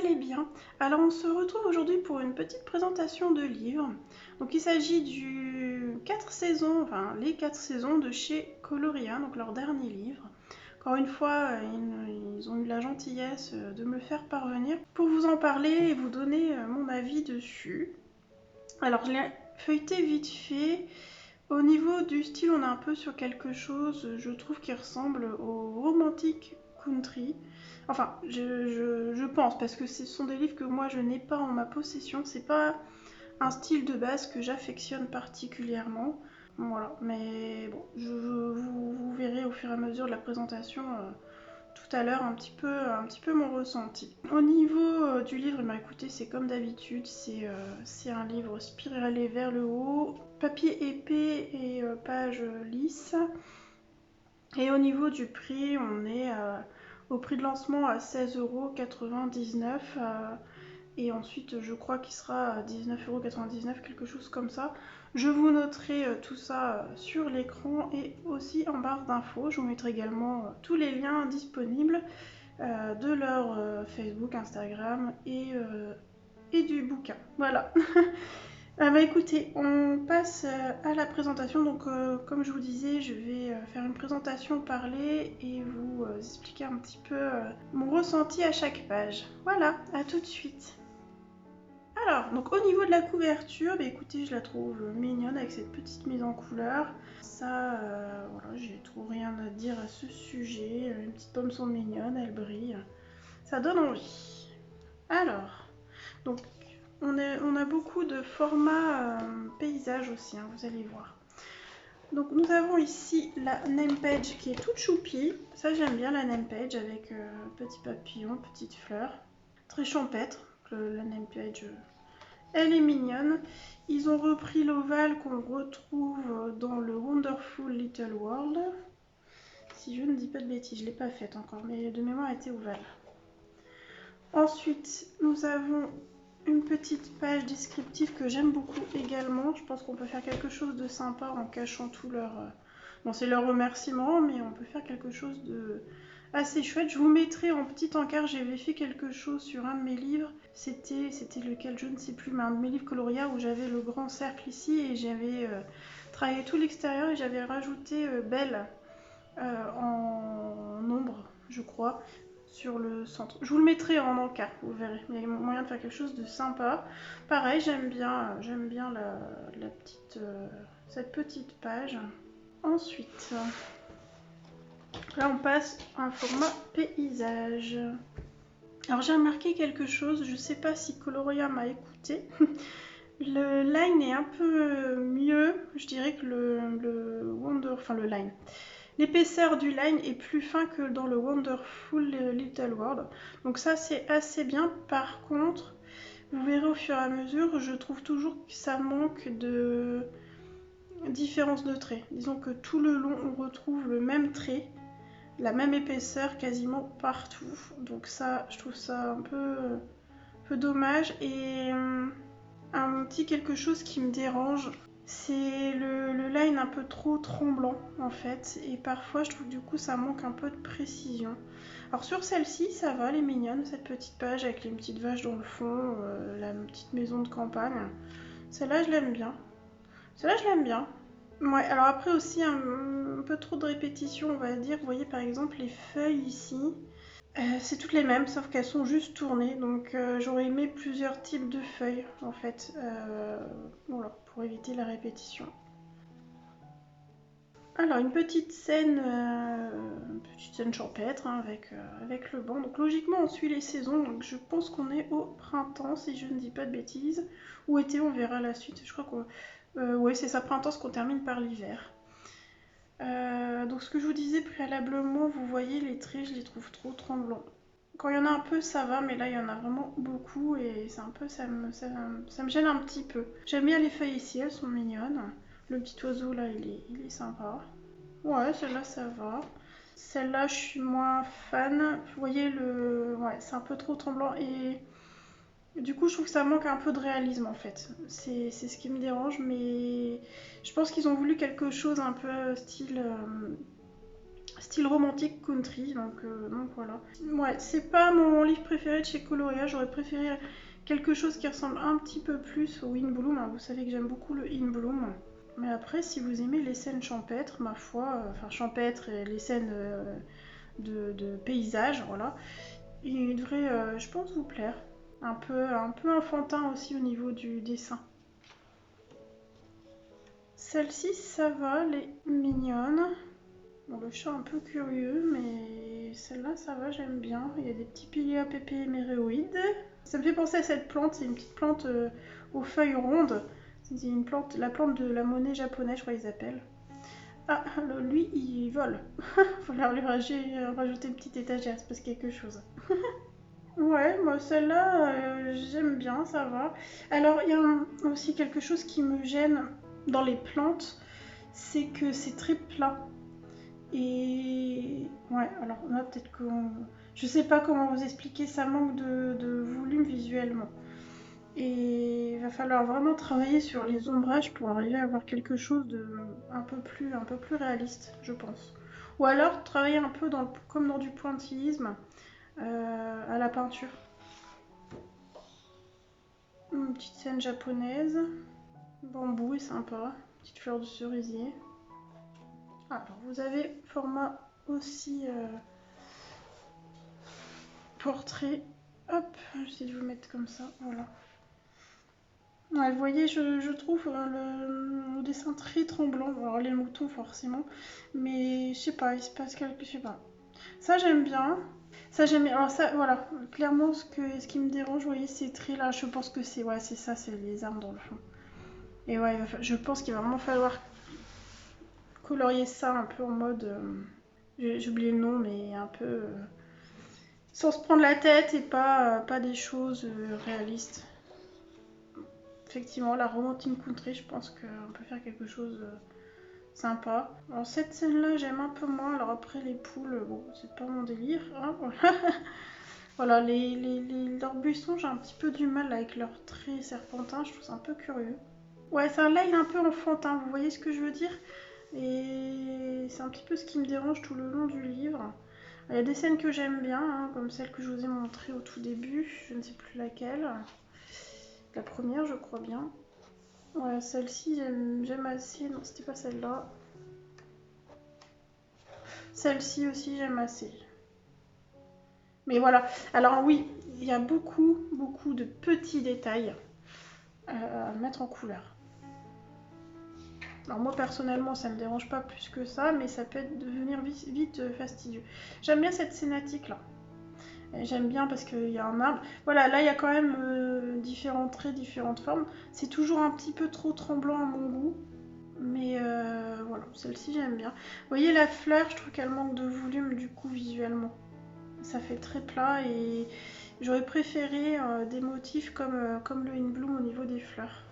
allez bien. Alors on se retrouve aujourd'hui pour une petite présentation de livres. Donc il s'agit du 4 saisons, enfin les 4 saisons de chez Coloria, donc leur dernier livre. Encore une fois, ils ont eu la gentillesse de me le faire parvenir pour vous en parler et vous donner mon avis dessus. Alors je l'ai feuilleté vite fait. Au niveau du style, on est un peu sur quelque chose, je trouve, qui ressemble au romantic country. Enfin, je pense, parce que ce sont des livres que moi je n'ai pas en ma possession. C'est pas un style de base que j'affectionne particulièrement. Voilà, mais bon, vous verrez au fur et à mesure de la présentation tout à l'heure un petit peu mon ressenti. Au niveau du livre, bah, écoutez, c'est comme d'habitude, c'est un livre spiralé vers le haut, papier épais et pages lisses. Et au niveau du prix, on est au prix de lancement à 16,99 €. Et ensuite, je crois qu'il sera à 19,99 €, quelque chose comme ça. Je vous noterai tout ça sur l'écran et aussi en barre d'infos. Je vous mettrai également tous les liens disponibles de leur Facebook, Instagram et du bouquin. Voilà. Bah écoutez, on passe à la présentation. Donc comme je vous disais, je vais faire une présentation parlée et vous expliquer un petit peu mon ressenti à chaque page. Voilà, à tout de suite. Alors, donc au niveau de la couverture, bah écoutez, je la trouve mignonne avec cette petite mise en couleur. Ça, voilà, j'ai trop rien à dire à ce sujet. Les petites pommes sont mignonnes, elles brillent. Ça donne envie. Alors, donc on a beaucoup de formats paysages aussi, hein, vous allez voir. Donc nous avons ici la name page qui est toute choupie. Ça j'aime bien la name page avec petits papillons, petites fleurs. Très champêtre, la name page, elle est mignonne. Ils ont repris l'ovale qu'on retrouve dans le Wonderful Little World. Si je ne dis pas de bêtises, je ne l'ai pas faite encore, mais de mémoire elle était ovale. Ensuite, nous avons une petite page descriptive que j'aime beaucoup également. Je pense qu'on peut faire quelque chose de sympa en cachant tout leur... Bon, c'est leur remerciement, mais on peut faire quelque chose de assez chouette. Je vous mettrai en petit encart, j'avais fait quelque chose sur un de mes livres. C'était lequel, je ne sais plus, mais un de mes livres Coloria où j'avais le grand cercle ici et j'avais travaillé tout l'extérieur et j'avais rajouté Belle en ombre, je crois, sur le centre. Je vous le mettrai en encart, vous verrez. Il y a moyen de faire quelque chose de sympa. Pareil, j'aime bien cette petite page. Ensuite, là on passe à un format paysage. Alors j'ai remarqué quelque chose, je ne sais pas si Coloria m'a écouté. Le line est un peu mieux, je dirais que le line. L'épaisseur du line est plus fin que dans le Wonderful Little World. Donc ça c'est assez bien. Par contre, vous verrez au fur et à mesure, je trouve toujours que ça manque de différence de trait. Disons que tout le long on retrouve le même trait, la même épaisseur quasiment partout. Donc ça, je trouve ça un peu dommage. Et un petit quelque chose qui me dérange, c'est le line un peu trop tremblant en fait, et parfois je trouve que du coup ça manque un peu de précision. Alors sur celle-ci ça va, elle est mignonne cette petite page avec les petites vaches dans le fond, la petite maison de campagne. Celle-là je l'aime bien. Celle-là je l'aime bien. Ouais, alors après aussi un peu trop de répétition on va dire. Vous voyez par exemple les feuilles ici. C'est toutes les mêmes, sauf qu'elles sont juste tournées, donc j'aurais aimé plusieurs types de feuilles en fait, voilà, pour éviter la répétition. Alors une petite scène champêtre hein, avec le banc. Donc logiquement on suit les saisons, donc je pense qu'on est au printemps si je ne dis pas de bêtises, ou été, on verra la suite. Je crois que ouais c'est ça, printemps, ce qu'on termine par l'hiver. Donc ce que je vous disais préalablement, vous voyez les traits, je les trouve trop tremblants. Quand il y en a un peu ça va, mais là il y en a vraiment beaucoup et c'est un peu, ça me gêne un petit peu. J'aime bien les feuilles ici, elles sont mignonnes. Le petit oiseau là il est sympa. Ouais, celle-là ça va. Celle-là je suis moins fan. Vous voyez ouais, c'est un peu trop tremblant et du coup je trouve que ça manque un peu de réalisme en fait. C'est ce qui me dérange, mais je pense qu'ils ont voulu quelque chose un peu style style romantique country, donc voilà. Ouais, c'est pas mon livre préféré de chez Coloria, j'aurais préféré quelque chose qui ressemble un petit peu plus au In Bloom. Vous savez que j'aime beaucoup le In Bloom. Mais après, si vous aimez les scènes champêtres, ma foi, enfin champêtres et les scènes de paysages, voilà, il devrait, je pense, vous plaire. Un peu enfantin aussi au niveau du dessin. Celle-ci, ça va, elle est mignonne. Bon, le chat un peu curieux, mais celle-là, ça va, j'aime bien. Il y a des petits piliers à pépé héméréoïdes. Ça me fait penser à cette plante, c'est une petite plante aux feuilles rondes. C'est une plante, la plante de la monnaie japonaise, je crois qu'ils appellent. Ah, lui, il vole. Faut leur lui rajouter une petite étagère, c'est parce quelque chose. Ouais, moi celle-là, j'aime bien, ça va. Alors, il y a aussi quelque chose qui me gêne dans les plantes, c'est que c'est très plat. Et ouais, alors là, peut-être que... Je sais pas comment vous expliquer, ça manque de volume visuellement. Et il va falloir vraiment travailler sur les ombrages pour arriver à avoir quelque chose de un peu plus réaliste, je pense. Ou alors travailler un peu comme dans du pointillisme à la peinture. Une petite scène japonaise. Bambou est sympa. Petite fleur de cerisier. Alors vous avez format aussi portrait. Hop, j'essaie de vous mettre comme ça. Voilà. Ouais, vous voyez, je trouve le dessin très tremblant. Alors les moutons forcément, mais je sais pas, il se passe quelque chose. Je sais pas. Ça j'aime bien. Ça j'aime bien. Alors ça, voilà, clairement ce qui me dérange, vous voyez, ces traits là, je pense que c'est ça, c'est les armes dans le fond. Et ouais, je pense qu'il va vraiment falloir colorier ça un peu en mode, j'ai oublié le nom, mais un peu sans se prendre la tête et pas des choses réalistes. Effectivement, la romantique country, je pense qu'on peut faire quelque chose sympa. Alors cette scène-là, j'aime un peu moins. Alors après, les poules, bon, c'est pas mon délire. Hein, voilà, voilà leurs buissons, j'ai un petit peu du mal avec leurs traits serpentins. Je trouve ça un peu curieux. Ouais, ça, là, il est un peu enfantin, vous voyez ce que je veux dire? Et c'est un petit peu ce qui me dérange tout le long du livre. Il y a des scènes que j'aime bien, hein, comme celle que je vous ai montrée au tout début. Je ne sais plus laquelle. La première, je crois bien. Ouais, celle-ci, j'aime assez. Non, c'était pas celle-là. Celle-ci aussi, j'aime assez. Mais voilà. Alors oui, il y a beaucoup de petits détails à mettre en couleur. Alors moi, personnellement, ça me dérange pas plus que ça, mais ça peut devenir vite fastidieux. J'aime bien cette scénatique-là. J'aime bien parce qu'il y a un arbre. Voilà, là, il y a quand même différents traits, différentes formes. C'est toujours un petit peu trop tremblant à mon goût. Mais voilà, celle-ci j'aime bien. Vous voyez la fleur, je trouve qu'elle manque de volume du coup visuellement. Ça fait très plat et j'aurais préféré des motifs comme le In Bloom au niveau des fleurs.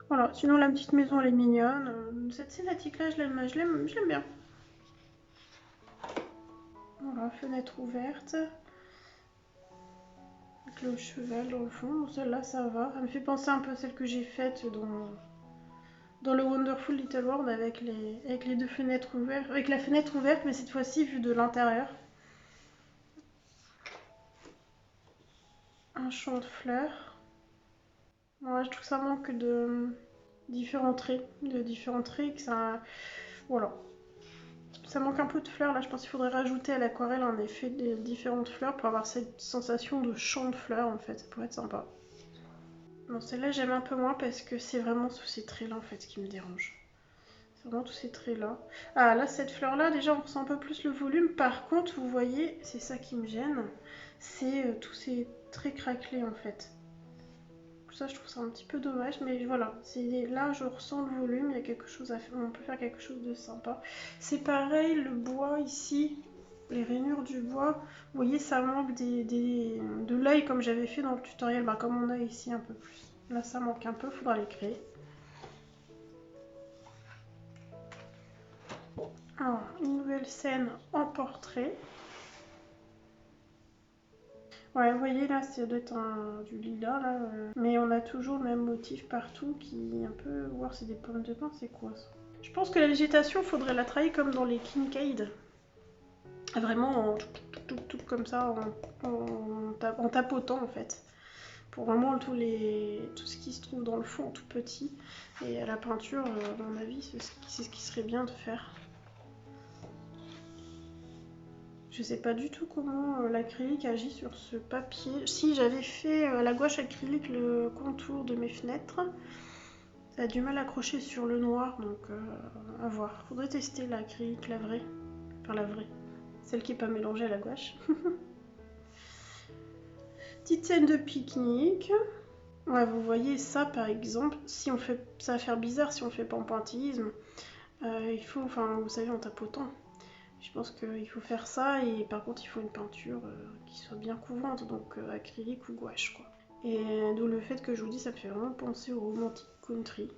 Voilà, sinon la petite maison elle est mignonne. Cette scénatique là je l'aime bien. Voilà, fenêtre ouverte. Avec le cheval dans le fond. Celle-là ça va. Elle me fait penser un peu à celle que j'ai faite dans le Wonderful Little World avec les deux fenêtres ouvertes, avec la fenêtre ouverte, mais cette fois-ci vue de l'intérieur. Un champ de fleurs. Ouais, je trouve que ça manque de différents traits, que ça, voilà. Ça manque un peu de fleurs là. Je pense qu'il faudrait rajouter à l'aquarelle un effet de différentes fleurs pour avoir cette sensation de champ de fleurs en fait. Ça pourrait être sympa. Bon, celle-là j'aime un peu moins parce que c'est vraiment tous ces traits là en fait qui me dérangent. C'est vraiment tous ces traits-là. Ah, là, cette fleur-là, déjà, on ressent un peu plus le volume. Par contre, vous voyez, c'est ça qui me gêne. C'est tous ces traits craquelés, en fait. Ça, je trouve ça un petit peu dommage. Mais voilà, là, je ressens le volume. Il y a quelque chose à faire. On peut faire quelque chose de sympa. C'est pareil, le bois, ici. Les rainures du bois. Vous voyez, ça manque de l'œil, comme j'avais fait dans le tutoriel. Bah, comme on a ici, un peu plus. Là, ça manque un peu. Faudra les créer. Alors, une nouvelle scène en portrait. Ouais, vous voyez là, ça doit être du lilas là. Mais on a toujours le même motif partout qui est un peu. Voir c'est des pommes de pin, c'est quoi ça? Je pense que la végétation, faudrait la travailler comme dans les Kincaid. Vraiment tout comme ça, en tapotant en fait. Pour vraiment tout ce qui se trouve dans le fond tout petit. Et à la peinture, à mon avis, c'est ce qui serait bien de faire. Je sais pas du tout comment l'acrylique agit sur ce papier. Si j'avais fait à la gouache acrylique le contour de mes fenêtres, ça a du mal à accrocher sur le noir, donc à voir. Faudrait tester l'acrylique, la vraie. Enfin la vraie. Celle qui n'est pas mélangée à la gouache. Petite scène de pique-nique. Ouais, vous voyez ça par exemple, si on fait, ça va faire bizarre si on fait pas en pointillisme. Il faut, enfin vous savez, en tapotant. Je pense qu'il faut faire ça et par contre il faut une peinture qui soit bien couvrante, donc acrylique ou gouache quoi. Et d'où le fait que je vous dis, ça me fait vraiment penser au romantic country.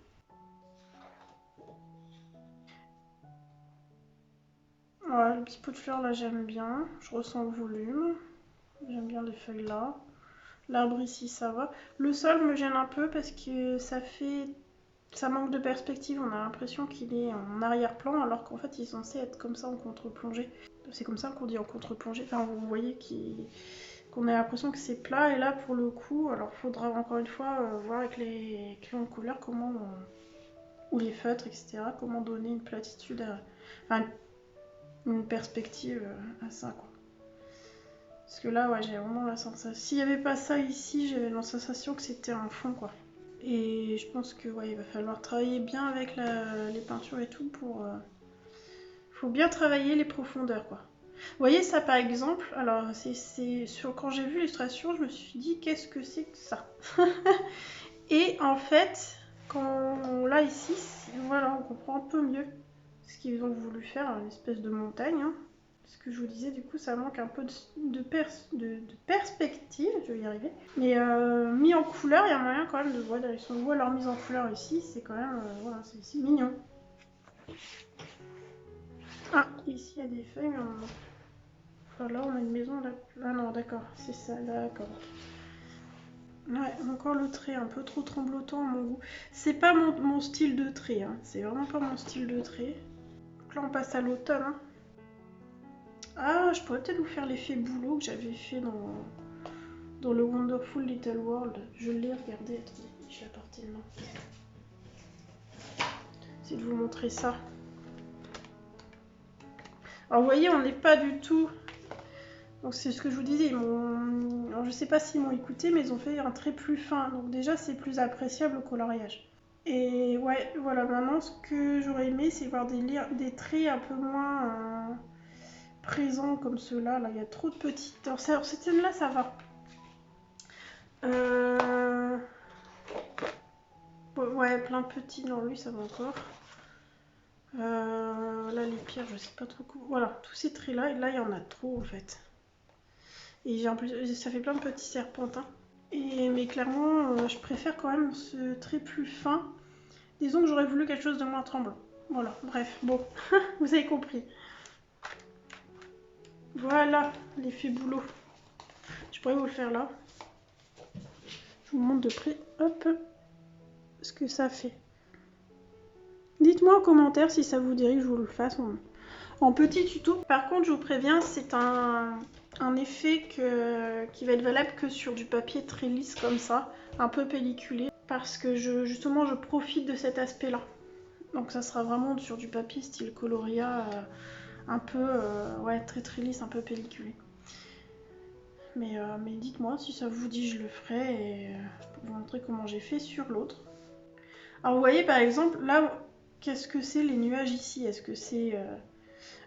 Voilà, le petit pot de fleurs là j'aime bien, je ressens le volume, j'aime bien les feuilles là. L'arbre ici ça va. Le sol me gêne un peu parce que ça manque de perspective, on a l'impression qu'il est en arrière-plan alors qu'en fait il est censé être comme ça en contre-plongée. C'est comme ça qu'on dit en contre-plongée, enfin vous voyez qu'on a l'impression que c'est plat et là pour le coup, alors faudra encore une fois voir avec les crayons de couleur comment, ou les feutres etc, comment donner une platitude, enfin une perspective à ça quoi. Parce que là ouais j'ai vraiment la sensation, s'il n'y avait pas ça ici j'avais la sensation que c'était un fond quoi. Et je pense que ouais, il va falloir travailler bien avec les peintures et tout pour... faut bien travailler les profondeurs quoi. Vous voyez ça par exemple, alors quand j'ai vu l'illustration, je me suis dit qu'est-ce que c'est que ça. Et en fait, quand là ici, voilà, on comprend un peu mieux ce qu'ils ont voulu faire, une espèce de montagne. Hein. Ce que je vous disais, du coup, ça manque un peu de perspective, je vais y arriver. Mais mis en couleur, il y a moyen quand même de voir, si on voit leur mise en couleur ici, c'est quand même, voilà, c'est mignon. Ah, ici il y a des feuilles, mais enfin, là on a une maison, là, ah non, d'accord, c'est ça, d'accord. Ouais, encore le trait un peu trop tremblotant à mon goût. C'est pas mon style de trait, hein. C'est vraiment pas mon style de trait. Donc là on passe à l'automne. Hein. Ah, je pourrais peut-être vous faire l'effet boulot que j'avais fait dans le Wonderful Little World. Je l'ai regardé, attendez, je l'ai apporté de main. C'est de vous montrer ça. Alors vous voyez, on n'est pas du tout... Donc c'est ce que je vous disais, alors je sais pas s'ils m'ont écouté, mais ils ont fait un trait plus fin. Donc déjà c'est plus appréciable au coloriage. Et ouais, voilà, maintenant ce que j'aurais aimé, c'est voir des traits un peu moins présents comme ceux-là. Là, il y a trop de petites... Alors cette scène-là, ça va. Ouais, plein de petits dans lui, ça va encore. Là, les pierres, je sais pas trop quoi. Voilà, tous ces traits-là, et là, il y en a trop en fait. Et en plus, ça fait plein de petits serpentins. Mais clairement, je préfère quand même ce trait plus fin. Disons que j'aurais voulu quelque chose de moins tremblant. Voilà, bref, bon, vous avez compris. Voilà, l'effet boulot. Je pourrais vous le faire là. Je vous montre de près, hop, ce que ça fait. Dites-moi en commentaire si ça vous dirait que je vous le fasse en petit tuto. Par contre, je vous préviens, c'est un effet qui va être valable que sur du papier très lisse comme ça, un peu pelliculé, parce que justement je profite de cet aspect-là. Donc ça sera vraiment sur du papier style coloria, un peu, ouais, très très lisse, un peu pelliculé. Mais dites-moi si ça vous dit, je le ferai et pour vous montrer comment j'ai fait sur l'autre. Alors vous voyez par exemple, là, qu'est-ce que c'est les nuages ici? Est-ce que c'est...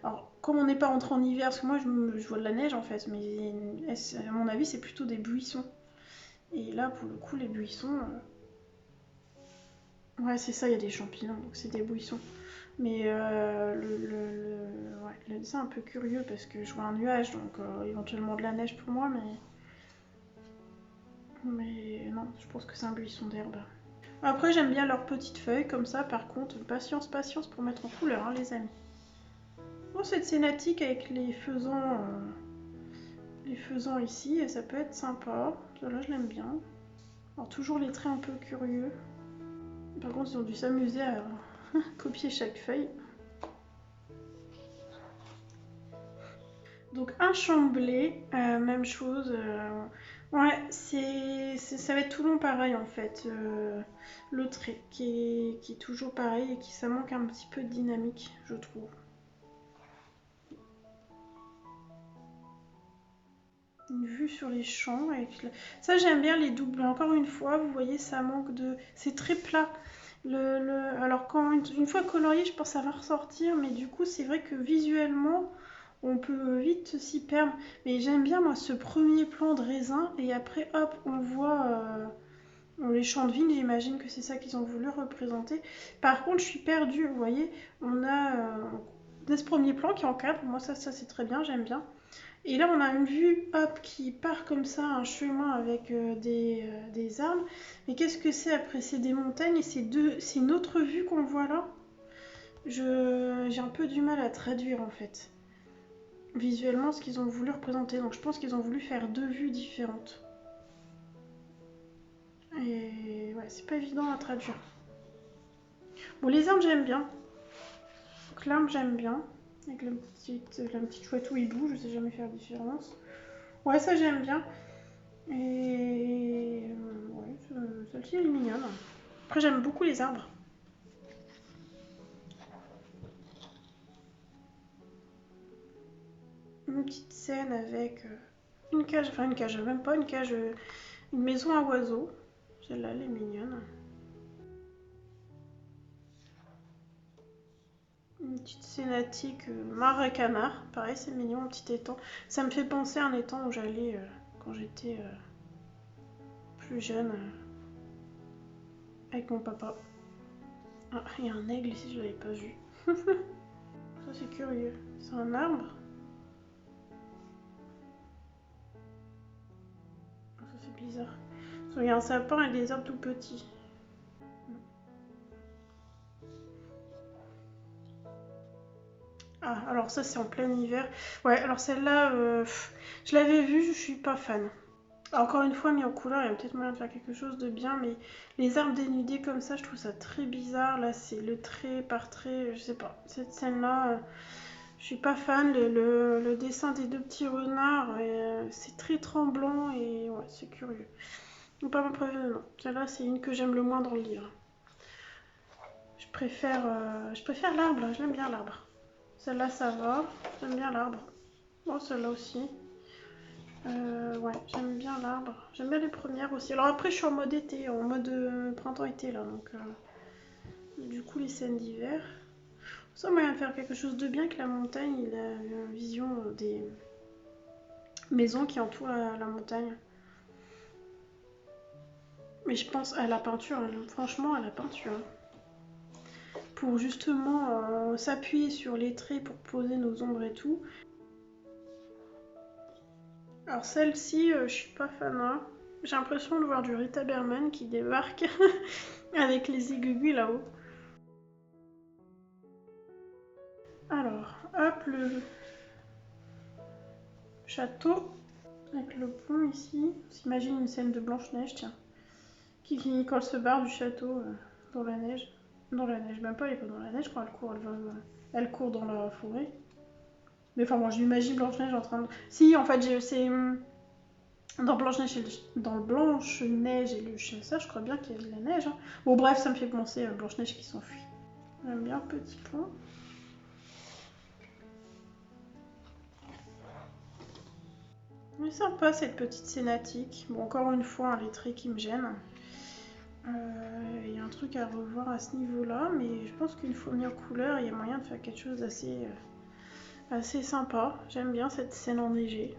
Alors, comme on n'est pas rentré en hiver, parce que moi je vois de la neige en fait, mais à mon avis c'est plutôt des buissons. Et là pour le coup les buissons... Ouais c'est ça, il y a des champignons, donc c'est des buissons. Mais ouais, le dessin est un peu curieux parce que je vois un nuage, donc éventuellement de la neige pour moi, mais non, je pense que c'est un buisson d'herbe. Après j'aime bien leurs petites feuilles comme ça, par contre, patience, patience pour mettre en couleur hein, les amis. Bon, cette scénatique avec les faisans ici, ça peut être sympa. Là, je l'aime bien. Alors, toujours les traits un peu curieux. Par contre, ils ont dû s'amuser copier chaque feuille. Donc un chamblé, même chose. Ouais, ça va être tout long pareil en fait. Le trait qui est toujours pareil et qui ça manque un petit peu de dynamique, je trouve. Une vue sur les champs. Ça j'aime bien les doubles. Encore une fois, vous voyez, ça manque de... C'est très plat. Alors quand une fois colorié, je pense que ça va ressortir, mais du coup c'est vrai que visuellement on peut vite s'y perdre. Mais j'aime bien moi ce premier plan de raisin et après hop on voit les champs de vigne, j'imagine que c'est ça qu'ils ont voulu représenter. Par contre je suis perdue, vous voyez, on a ce premier plan qui encadre, moi ça c'est très bien, j'aime bien. Et là, on a une vue, hop, qui part comme ça, un chemin avec des arbres. Mais qu'est-ce que c'est après? C'est des montagnes et c'est une autre vue qu'on voit là. J'ai un peu du mal à traduire en fait, visuellement, ce qu'ils ont voulu représenter. Donc je pense qu'ils ont voulu faire deux vues différentes. Et ouais, c'est pas évident à traduire. Bon, les arbres, j'aime bien. Donc l'arbre, j'aime bien. Avec la petite chouette où il bouge, je sais jamais faire la différence. Ouais, ça, j'aime bien. Et ouais, celle-ci elle est mignonne. Après j'aime beaucoup les arbres. Une petite scène avec une cage, même pas une cage, une maison à oiseaux. Celle-là elle est mignonne. Une petite scénatique mare à canard, pareil c'est mignon, un petit étang. Ça me fait penser à un étang où j'allais quand j'étais plus jeune avec mon papa. Ah, il y a un aigle ici, je l'avais pas vu. Ça c'est curieux. C'est un arbre. Ça c'est bizarre. Il y a un sapin et des arbres tout petits. Ah, alors ça c'est en plein hiver. Ouais, alors celle-là, je l'avais vue, je suis pas fan. Encore une fois, mis en couleur, il y a peut-être moyen de faire quelque chose de bien, mais les arbres dénudés comme ça, je trouve ça très bizarre. Là, c'est le trait par trait, je sais pas. Cette scène-là, je suis pas fan. Le dessin des deux petits renards, c'est très tremblant et ouais, c'est curieux. Donc, pas ma préférée, non. Celle-là, c'est une que j'aime le moins dans le livre. Je préfère l'arbre, je l'aime bien l'arbre. Celle-là, ça va. J'aime bien l'arbre. Bon, celle-là aussi. Ouais, j'aime bien l'arbre. J'aime bien les premières aussi. Alors après, je suis en mode été, en mode printemps-été là. Donc, du coup, les scènes d'hiver. Ça, moyen de faire quelque chose de bien que la montagne. Il a une vision des maisons qui entourent la montagne. Mais je pense à la peinture, hein. Franchement, à la peinture. Pour justement s'appuyer sur les traits pour poser nos ombres et tout. Alors celle-ci, je suis pas fan. Hein. J'ai l'impression de voir du Rita Berman qui débarque avec les aiguilles là-haut. Alors, hop, le château avec le pont ici. On s'imagine une scène de Blanche-Neige, tiens. Qui finit quand elle se barre du château dans la neige. Dans la neige, même pas, elle est pas dans la neige quand elle court dans la forêt. Mais enfin, moi, j'imagine Blanche-Neige en train de... Si, en fait, c'est... Dans Blanche-Neige et le chasseur, je crois bien qu'il y a de la neige. Hein. Bon, bref, ça me fait penser à Blanche-Neige qui s'enfuit. J'aime bien le petit pont. C'est sympa cette petite scénatique. Bon, encore une fois, les traits qui me gênent. Il y a un truc à revoir à ce niveau-là, mais je pense qu'une fois mis en couleur, il y a moyen de faire quelque chose d'assez sympa. J'aime bien cette scène enneigée.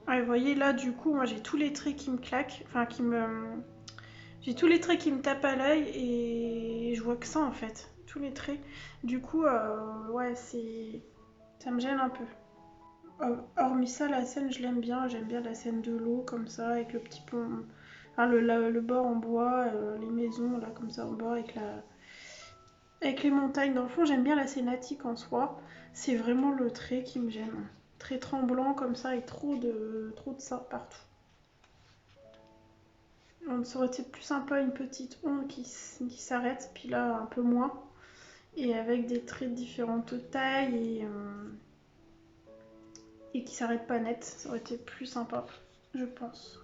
Ouais, vous voyez là, du coup, moi j'ai tous les traits qui me claquent, enfin j'ai tous les traits qui me tapent à l'œil et je vois que ça en fait, tous les traits. Du coup, ouais, ça me gêne un peu. Hormis ça, la scène, je l'aime bien. J'aime bien la scène de l'eau comme ça, avec le petit pont, enfin, le bord en bois, les maisons là comme ça en bas, avec les montagnes dans le fond. J'aime bien la scénatique en soi. C'est vraiment le trait qui me gêne. Très tremblant comme ça et trop de ça partout. Ça aurait été plus sympa une petite onde qui s'arrête, puis là un peu moins. Et avec des traits de différentes tailles et qui s'arrête pas net, ça aurait été plus sympa, je pense.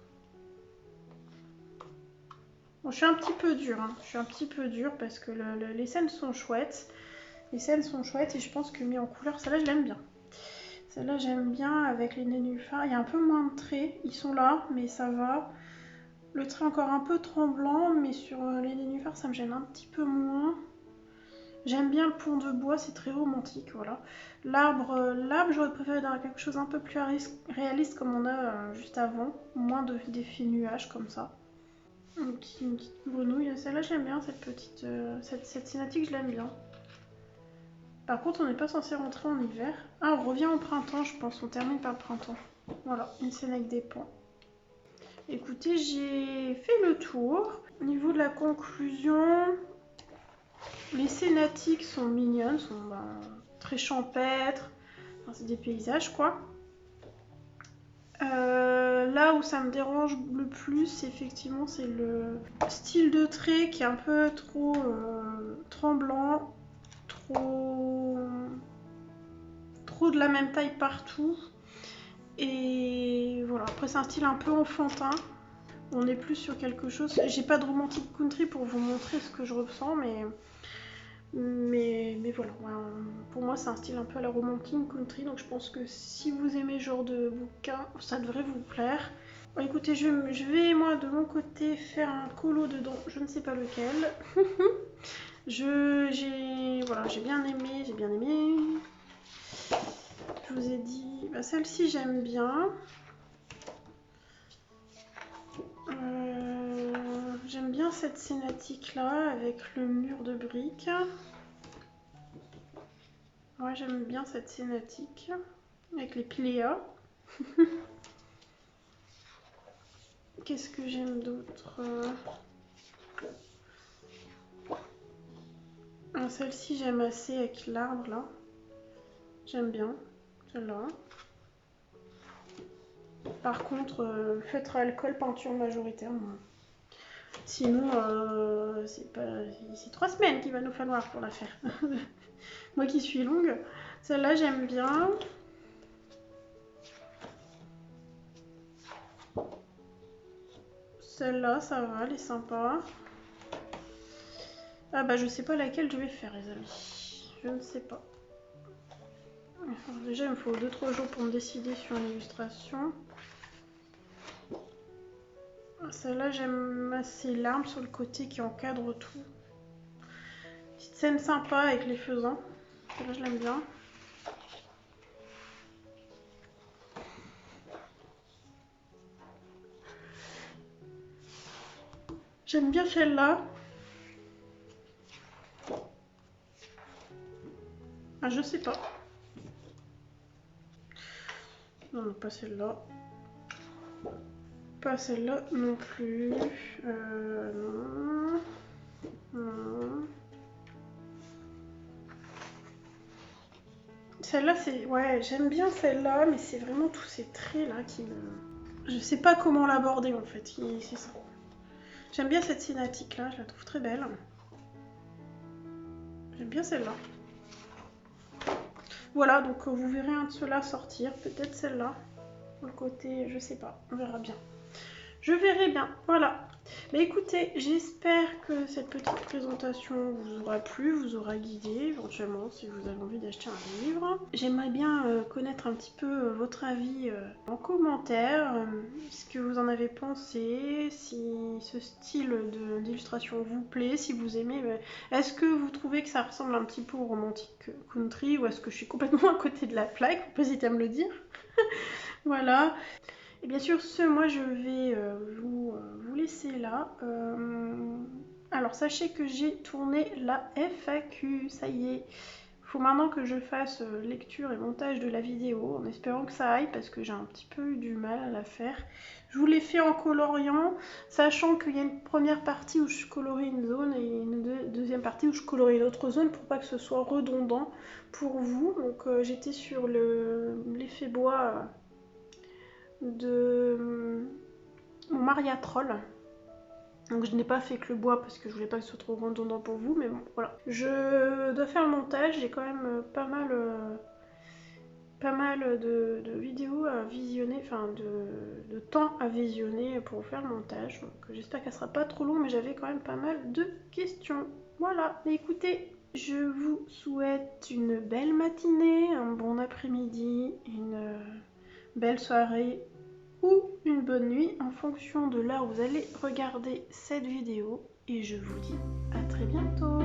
Bon, je suis un petit peu dure, hein. Je suis un petit peu dure parce que les scènes sont chouettes. Les scènes sont chouettes et je pense que mis en couleur, celle-là je l'aime bien. Celle-là j'aime bien avec les nénuphars. Il y a un peu moins de traits, ils sont là, mais ça va. Le trait encore un peu tremblant, mais sur les nénuphars ça me gêne un petit peu moins. J'aime bien le pont de bois, c'est très romantique, voilà. L'arbre, j'aurais préféré dans quelque chose un peu plus réaliste comme on a juste avant. Moins d'effets nuages comme ça. Une petite grenouille, celle-là j'aime bien, cette cinématique je l'aime bien. Par contre on n'est pas censé rentrer en hiver. Ah, on revient au printemps je pense, on termine par le printemps. Voilà, une scène avec des ponts. Écoutez, j'ai fait le tour. Au niveau de la conclusion, les scénatiques sont mignonnes, sont très champêtres. Enfin, c'est des paysages quoi. Là où ça me dérange le plus, effectivement, c'est le style de trait qui est un peu trop tremblant, trop de la même taille partout. Et voilà, après c'est un style un peu enfantin. On est plus sur quelque chose. J'ai pas de romantic country pour vous montrer ce que je ressens, mais voilà. Pour moi, c'est un style un peu à la romantic country, donc je pense que si vous aimez ce genre de bouquin, ça devrait vous plaire. Bon, écoutez, je vais moi de mon côté faire un colo dedans, je ne sais pas lequel. J'ai bien aimé, Je vous ai dit, celle-ci j'aime bien. J'aime bien cette scénatique là avec le mur de briques. Ouais, j'aime bien cette scénatique avec les piléas. Qu'est-ce que j'aime d'autre? Celle-ci j'aime assez avec l'arbre là. J'aime bien celle-là. Par contre, feutre à alcool, peinture majoritaire. Sinon, c'est 3 semaines qu'il va nous falloir pour la faire. Moi qui suis longue. Celle-là, j'aime bien. Celle-là, ça va, elle est sympa. Ah bah, je sais pas laquelle je vais faire, les amis. Je ne sais pas. Alors, déjà, il me faut 2-3 jours pour me décider sur l'illustration. Celle-là, j'aime assez l'arme sur le côté qui encadre tout. Petite scène sympa avec les faisans. Celle-là, je l'aime bien. J'aime bien celle-là. Ah, je sais pas. Non, non, pas celle-là. Pas celle-là non plus. Non. Non. Celle-là, c'est... Ouais, j'aime bien celle-là, mais c'est vraiment tous ces traits-là qui me... Je sais pas comment l'aborder, en fait. C'est ça. J'aime bien cette cinématique-là, je la trouve très belle. J'aime bien celle-là. Voilà, donc vous verrez un de ceux-là sortir. Peut-être celle-là. Le côté, je sais pas. On verra bien. Je verrai bien. Voilà. Mais écoutez, j'espère que cette petite présentation vous aura plu, vous aura guidé éventuellement si vous avez envie d'acheter un livre. J'aimerais bien connaître un petit peu votre avis en commentaire, ce que vous en avez pensé, si ce style d'illustration vous plaît, si vous aimez. Est-ce que vous trouvez que ça ressemble un petit peu au romantic country ou est-ce que je suis complètement à côté de la plaque? Vous pouvez hésiter à me le dire. Voilà. Et bien sûr, moi je vais vous laisser là. Alors sachez que j'ai tourné la FAQ, ça y est. Il faut maintenant que je fasse lecture et montage de la vidéo en espérant que ça aille parce que j'ai un petit peu eu du mal à la faire. Je vous l'ai fait en coloriant, sachant qu'il y a une première partie où je colorie une zone et une deuxième partie où je colorie une autre zone pour pas que ce soit redondant pour vous. Donc j'étais sur l'effet bois de mon Maria Troll. Donc je n'ai pas fait que le bois parce que je voulais pas que ce soit trop redondant pour vous, mais bon, voilà. Je dois faire le montage, j'ai quand même pas mal de vidéos à visionner, enfin de temps à visionner pour faire le montage. Donc j'espère qu'elle sera pas trop longue, mais j'avais quand même pas mal de questions. Voilà, écoutez, je vous souhaite une belle matinée, un bon après-midi, une belle soirée ou une bonne nuit en fonction de l'heure où vous allez regarder cette vidéo. Et je vous dis à très bientôt.